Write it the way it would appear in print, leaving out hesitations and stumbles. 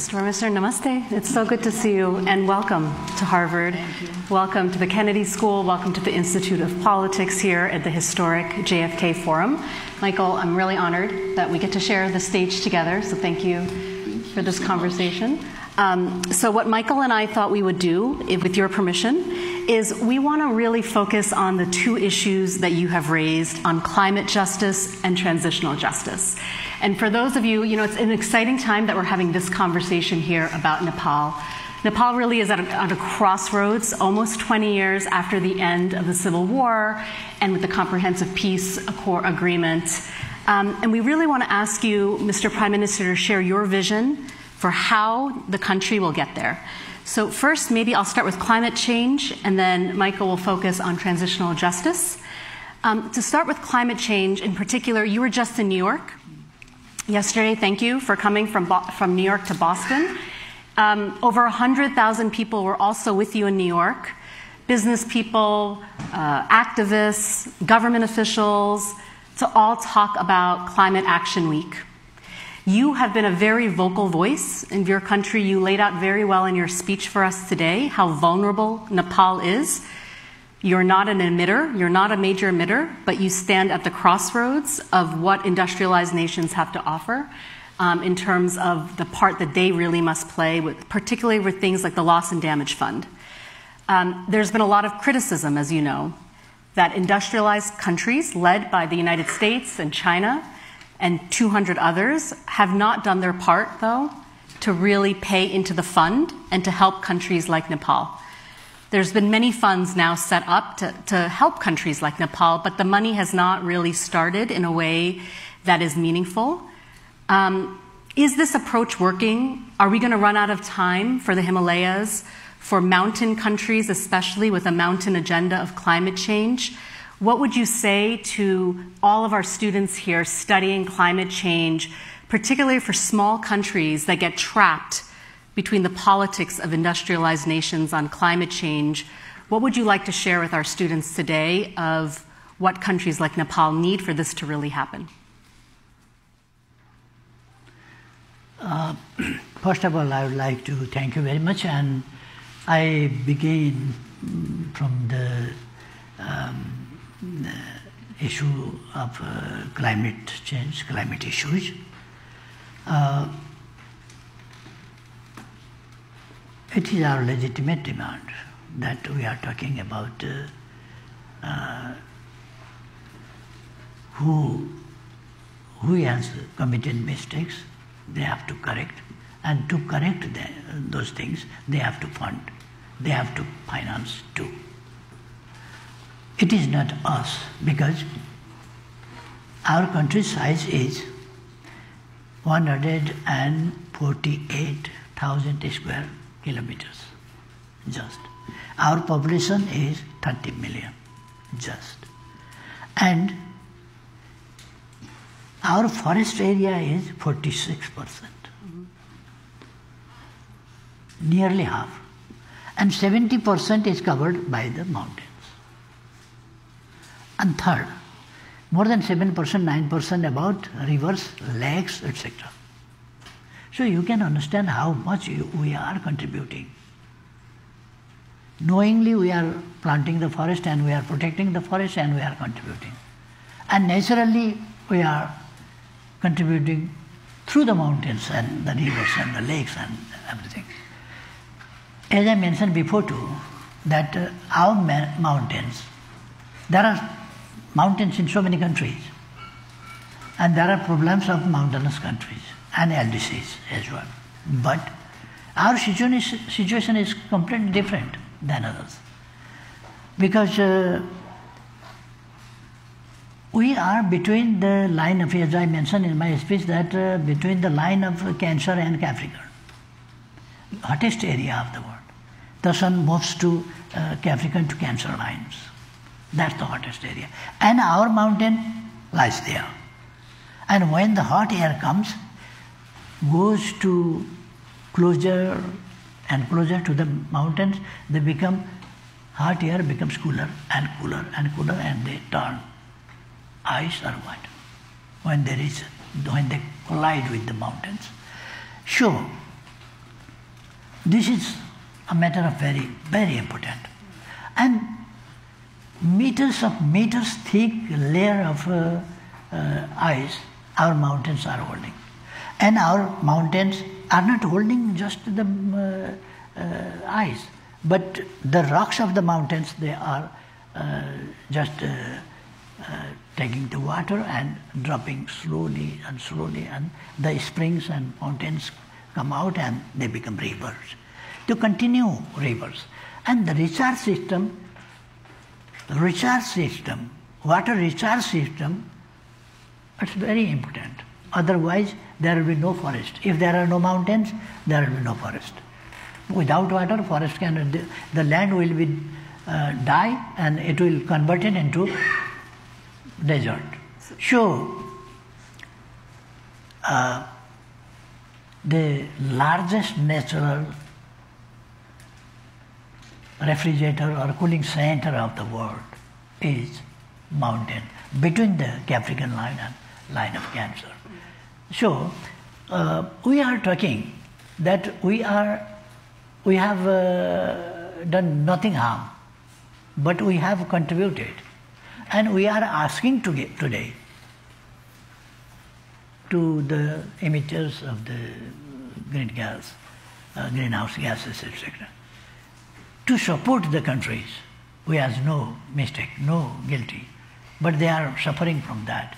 Mr. Parmeshwar, namaste. It's so good to see you, and welcome to Harvard. Welcome to the Kennedy School. Welcome to the Institute of Politics here at the historic JFK Forum. Michael, I'm really honored that we get to share the stage together, so thank you for this conversation. So what Michael and I thought we would do, with your permission, is we want to really focus on the two issues that you have raised on climate justice and transitional justice. And for those of you, it's an exciting time that we're having this conversation here about Nepal. Nepal really is at a crossroads, almost 20 years after the end of the Civil War and with the Comprehensive Peace Agreement. And we really want to ask you, Mr. Prime Minister, to share your vision for how the country will get there. So first, maybe I'll start with climate change, and then Michael will focus on transitional justice. To start with climate change in particular, you were just in New York yesterday. Thank you for coming from New York to Boston. Over 100,000 people were also with you in New York. Business people, activists, government officials, to all talk about Climate Action Week. You have been a very vocal voice in your country. You laid out very well in your speech for us today how vulnerable Nepal is. You're not an emitter, you're not a major emitter, but you stand at the crossroads of what industrialized nations have to offer in terms of the part that they really must play, particularly with things like the Loss and Damage Fund. There's been a lot of criticism, as you know, that industrialized countries led by the United States and China and 200 others have not done their part, though, to really pay into the fund and to help countries like Nepal. There's been many funds now set up to help countries like Nepal, but the money has not really started in a way that is meaningful. Is this approach working? Are we going to run out of time for the Himalayas, for mountain countries, especially with a mountain agenda of climate change? What would you say to all of our students here studying climate change, particularly for small countries that get trapped between the politics of industrialized nations on climate change? What would you like to share with our students today of what countries like Nepal need for this to really happen? First of all, I would like to thank you very much, and I begin from the issue of climate change, climate issues. It is our legitimate demand that we are talking about who has committed mistakes, they have to correct, and to correct those things, they have to fund, they have to finance too. It is not us, because our country's size is 148,000 square kilometers, just. Our population is 30 million, just. And our forest area is 46%, nearly half. And 70% is covered by the mountains. And third, more than 7%, 9% about rivers, lakes, etc. So you can understand how much we are contributing. Knowingly we are planting the forest and we are protecting the forest and we are contributing. And naturally we are contributing through the mountains and the rivers and the lakes and everything. As I mentioned before too, that our mountains, there are mountains in so many countries, and there are problems of mountainous countries and LDCs as well. But our situation is completely different than others, because we are between the line of, as I mentioned in my speech, that between the line of Cancer and Capricorn, hottest area of the world. The sun moves to Capricorn to Cancer lines. That's the hottest area. And our mountain lies there. And when the hot air comes, goes to closer and closer to the mountains, they become, hot air becomes cooler and cooler and cooler, and they turn ice or what? When they collide with the mountains. So, this is a matter of very, very important. And meters thick layer of ice our mountains are holding. And our mountains are not holding just the ice, but the rocks of the mountains, they are just taking the water and dropping slowly, and the springs and mountains come out and they become rivers. To continue rivers. And the recharge system, water recharge system, it's very important. Otherwise, there will be no forest. If there are no mountains, there will be no forest. Without water, the land will be die and it will convert it into desert. So, the largest natural refrigerator or cooling center of the world is mountain, between the Capricorn line and line of Cancer. So, we are talking that we have done nothing harm, but we have contributed. And we are asking today to the emitters of the greenhouse gases, etc., to support the countries who has no mistake, no guilty, but they are suffering from that.